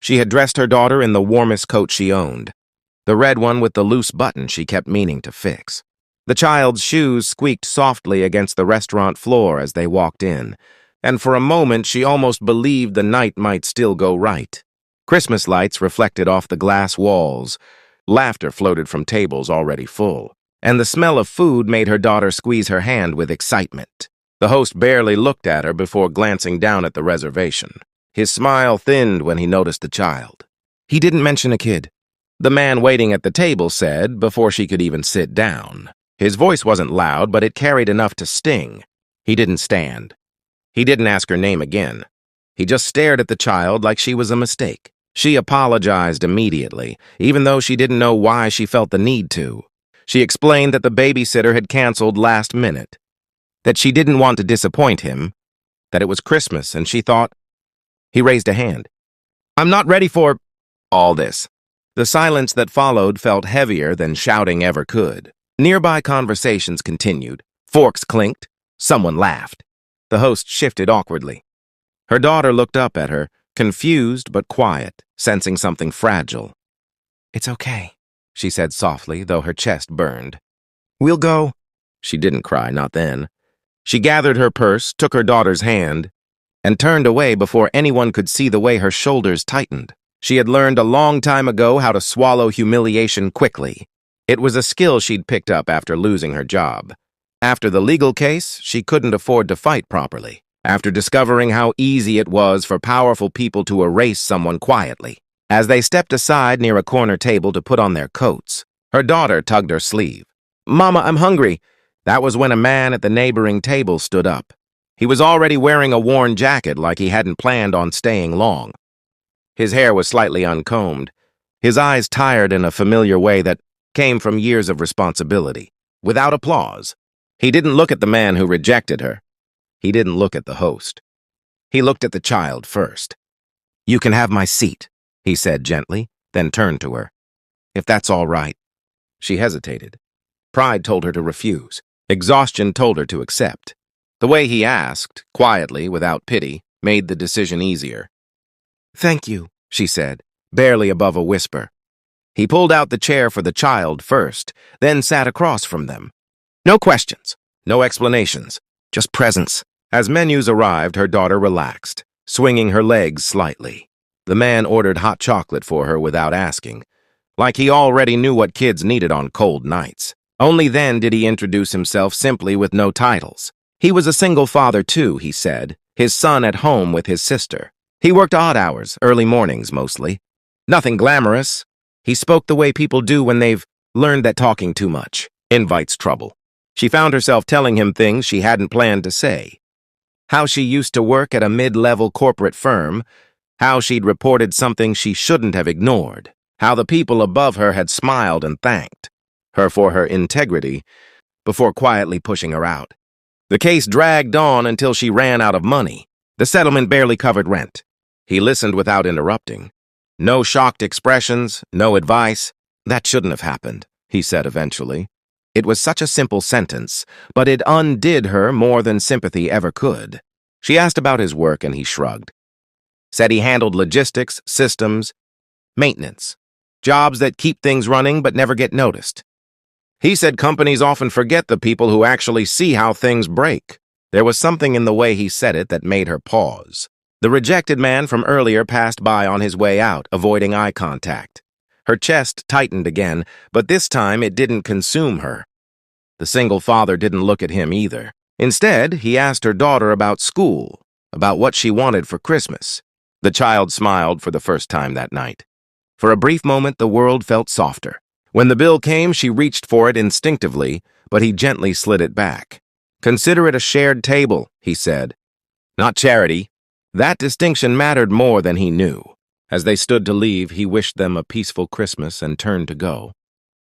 She had dressed her daughter in the warmest coat she owned, the red one with the loose button she kept meaning to fix. The child's shoes squeaked softly against the restaurant floor as they walked in, and for a moment she almost believed the night might still go right. Christmas lights reflected off the glass walls, laughter floated from tables already full, and the smell of food made her daughter squeeze her hand with excitement. The host barely looked at her before glancing down at the reservation. His smile thinned when he noticed the child. "He didn't mention a kid," the man waiting at the table said before she could even sit down. His voice wasn't loud, but it carried enough to sting. He didn't stand. He didn't ask her name again. He just stared at the child like she was a mistake. She apologized immediately, even though she didn't know why she felt the need to. She explained that the babysitter had canceled last minute, that she didn't want to disappoint him, that it was Christmas, and she thought. He raised a hand. "I'm not ready for all this." The silence that followed felt heavier than shouting ever could. Nearby conversations continued. Forks clinked. Someone laughed. The host shifted awkwardly. Her daughter looked up at her, confused but quiet, sensing something fragile. "It's okay," she said softly, though her chest burned. "We'll go." She didn't cry, not then. She gathered her purse, took her daughter's hand, and turned away before anyone could see the way her shoulders tightened. She had learned a long time ago how to swallow humiliation quickly. It was a skill she'd picked up after losing her job. After the legal case, she couldn't afford to fight properly. After discovering how easy it was for powerful people to erase someone quietly. As they stepped aside near a corner table to put on their coats, her daughter tugged her sleeve. "Mama, I'm hungry." That was when a man at the neighboring table stood up. He was already wearing a worn jacket like he hadn't planned on staying long. His hair was slightly uncombed, his eyes tired in a familiar way that came from years of responsibility. Without applause, he didn't look at the man who rejected her. He didn't look at the host. He looked at the child first. "You can have my seat," he said gently, then turned to her. "If that's all right." She hesitated. Pride told her to refuse. Exhaustion told her to accept. The way he asked, quietly, without pity, made the decision easier. "Thank you," she said, barely above a whisper. He pulled out the chair for the child first, then sat across from them. No questions, no explanations, just presence. As menus arrived, her daughter relaxed, swinging her legs slightly. The man ordered hot chocolate for her without asking, like he already knew what kids needed on cold nights. Only then did he introduce himself simply with no titles. He was a single father too, he said, his son at home with his sister. He worked odd hours, early mornings mostly. Nothing glamorous. He spoke the way people do when they've learned that talking too much invites trouble. She found herself telling him things she hadn't planned to say. How she used to work at a mid-level corporate firm, how she'd reported something she shouldn't have ignored, how the people above her had smiled and thanked her for her integrity before quietly pushing her out. The case dragged on until she ran out of money. The settlement barely covered rent. He listened without interrupting. No shocked expressions, no advice. "That shouldn't have happened," he said eventually. It was such a simple sentence, but it undid her more than sympathy ever could. She asked about his work and he shrugged. Said he handled logistics, systems, maintenance, jobs that keep things running but never get noticed. He said companies often forget the people who actually see how things break. There was something in the way he said it that made her pause. The rejected man from earlier passed by on his way out, avoiding eye contact. Her chest tightened again, but this time it didn't consume her. The single father didn't look at him either. Instead, he asked her daughter about school, about what she wanted for Christmas. The child smiled for the first time that night. For a brief moment, the world felt softer. When the bill came, she reached for it instinctively, but he gently slid it back. "Consider it a shared table," he said. "Not charity." That distinction mattered more than he knew. As they stood to leave, he wished them a peaceful Christmas and turned to go.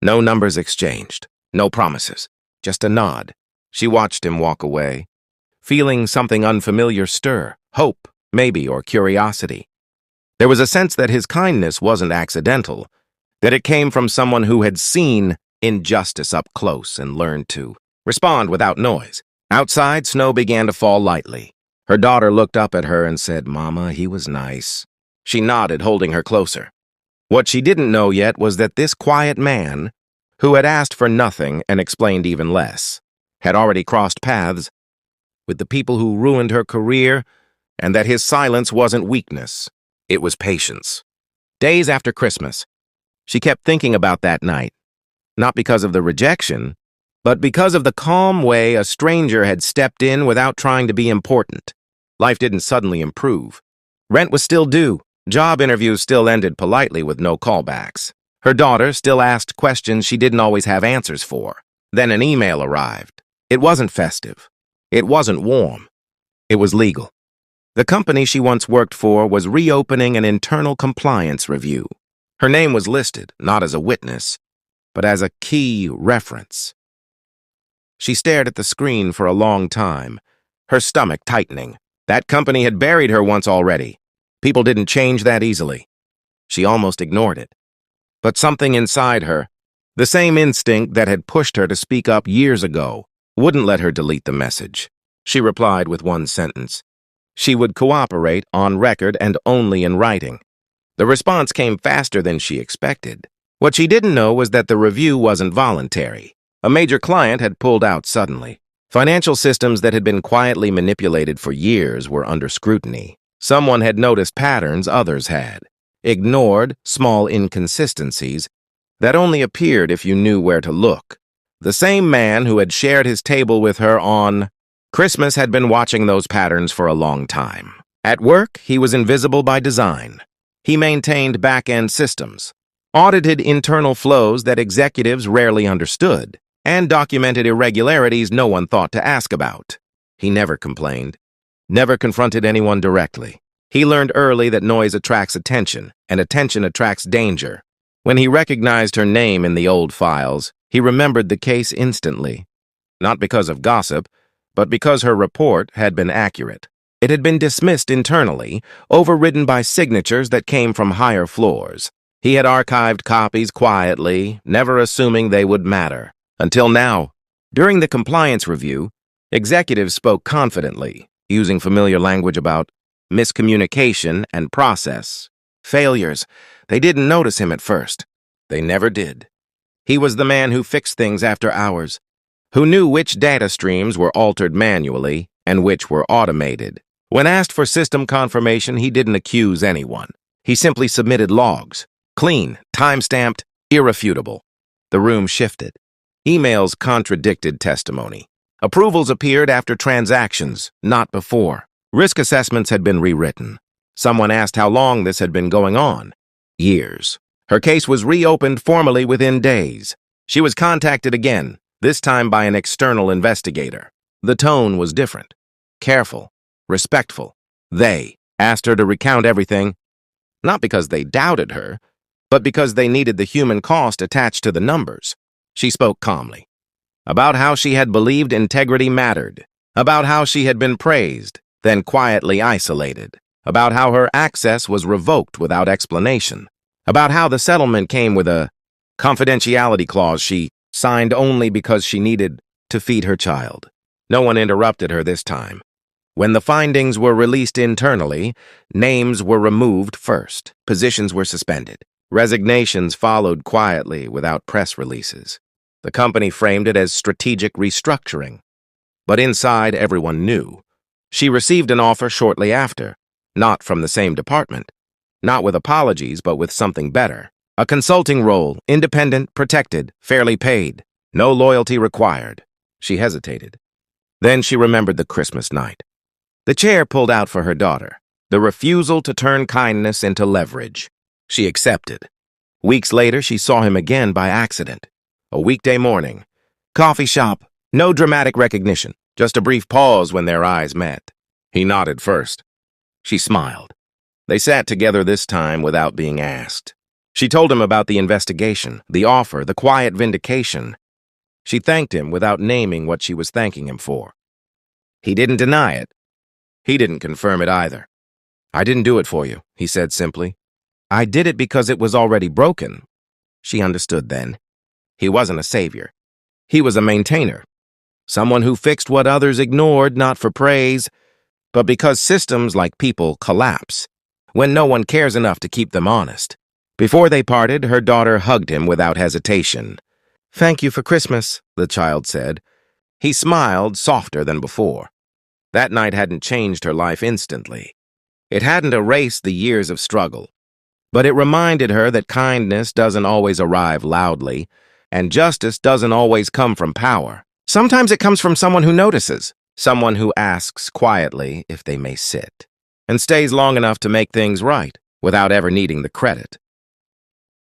No numbers exchanged, no promises, just a nod. She watched him walk away, feeling something unfamiliar stir, hope, maybe, or curiosity. There was a sense that his kindness wasn't accidental, that it came from someone who had seen injustice up close and learned to respond without noise. Outside, snow began to fall lightly. Her daughter looked up at her and said, "Mama, he was nice." She nodded, holding her closer. What she didn't know yet was that this quiet man, who had asked for nothing and explained even less, had already crossed paths with the people who ruined her career, and that his silence wasn't weakness, it was patience. Days after Christmas, she kept thinking about that night, not because of the rejection, but because of the calm way a stranger had stepped in without trying to be important. Life didn't suddenly improve. Rent was still due. Job interviews still ended politely with no callbacks. Her daughter still asked questions she didn't always have answers for. Then an email arrived. It wasn't festive. It wasn't warm. It was legal. The company she once worked for was reopening an internal compliance review. Her name was listed, not as a witness, but as a key reference. She stared at the screen for a long time, her stomach tightening. That company had buried her once already. People didn't change that easily. She almost ignored it. But something inside her, the same instinct that had pushed her to speak up years ago, wouldn't let her delete the message. She replied with one sentence. She would cooperate on record and only in writing. The response came faster than she expected. What she didn't know was that the review wasn't voluntary. A major client had pulled out suddenly. Financial systems that had been quietly manipulated for years were under scrutiny. Someone had noticed patterns others had, ignored small inconsistencies that only appeared if you knew where to look. The same man who had shared his table with her on Christmas had been watching those patterns for a long time. At work, he was invisible by design. He maintained back-end systems, audited internal flows that executives rarely understood, and documented irregularities no one thought to ask about. He never complained, never confronted anyone directly. He learned early that noise attracts attention, and attention attracts danger. When he recognized her name in the old files, he remembered the case instantly. Not because of gossip, but because her report had been accurate. It had been dismissed internally, overridden by signatures that came from higher floors. He had archived copies quietly, never assuming they would matter. Until now, during the compliance review, executives spoke confidently, using familiar language about miscommunication and process. Failures. They didn't notice him at first. They never did. He was the man who fixed things after hours, who knew which data streams were altered manually and which were automated. When asked for system confirmation, he didn't accuse anyone. He simply submitted logs. Clean, time-stamped, irrefutable. The room shifted. Emails contradicted testimony. Approvals appeared after transactions, not before. Risk assessments had been rewritten. Someone asked how long this had been going on. Years. Her case was reopened formally within days. She was contacted again, this time by an external investigator. The tone was different. Careful, respectful. They asked her to recount everything, not because they doubted her, but because they needed the human cost attached to the numbers. She spoke calmly. About how she had believed integrity mattered. About how she had been praised, then quietly isolated. About how her access was revoked without explanation. About how the settlement came with a confidentiality clause she signed only because she needed to feed her child. No one interrupted her this time. When the findings were released internally, names were removed first. Positions were suspended. Resignations followed quietly without press releases. The company framed it as strategic restructuring. But inside, everyone knew. She received an offer shortly after, not from the same department. Not with apologies, but with something better. A consulting role, independent, protected, fairly paid. No loyalty required. She hesitated. Then she remembered the Christmas night. The chair pulled out for her daughter. The refusal to turn kindness into leverage. She accepted. Weeks later, she saw him again by accident. A weekday morning. Coffee shop. No dramatic recognition. Just a brief pause when their eyes met. He nodded first. She smiled. They sat together this time without being asked. She told him about the investigation, the offer, the quiet vindication. She thanked him without naming what she was thanking him for. He didn't deny it. He didn't confirm it either. I didn't do it for you, he said simply. I did it because it was already broken. She understood then. He wasn't a savior. He was a maintainer. Someone who fixed what others ignored, not for praise, but because systems like people collapse. when no one cares enough to keep them honest. Before they parted, her daughter hugged him without hesitation. "Thank you for Christmas," the child said. He smiled, softer than before. That night hadn't changed her life instantly. It hadn't erased the years of struggle. But it reminded her that kindness doesn't always arrive loudly, and justice doesn't always come from power. Sometimes it comes from someone who notices, someone who asks quietly if they may sit, and stays long enough to make things right without ever needing the credit.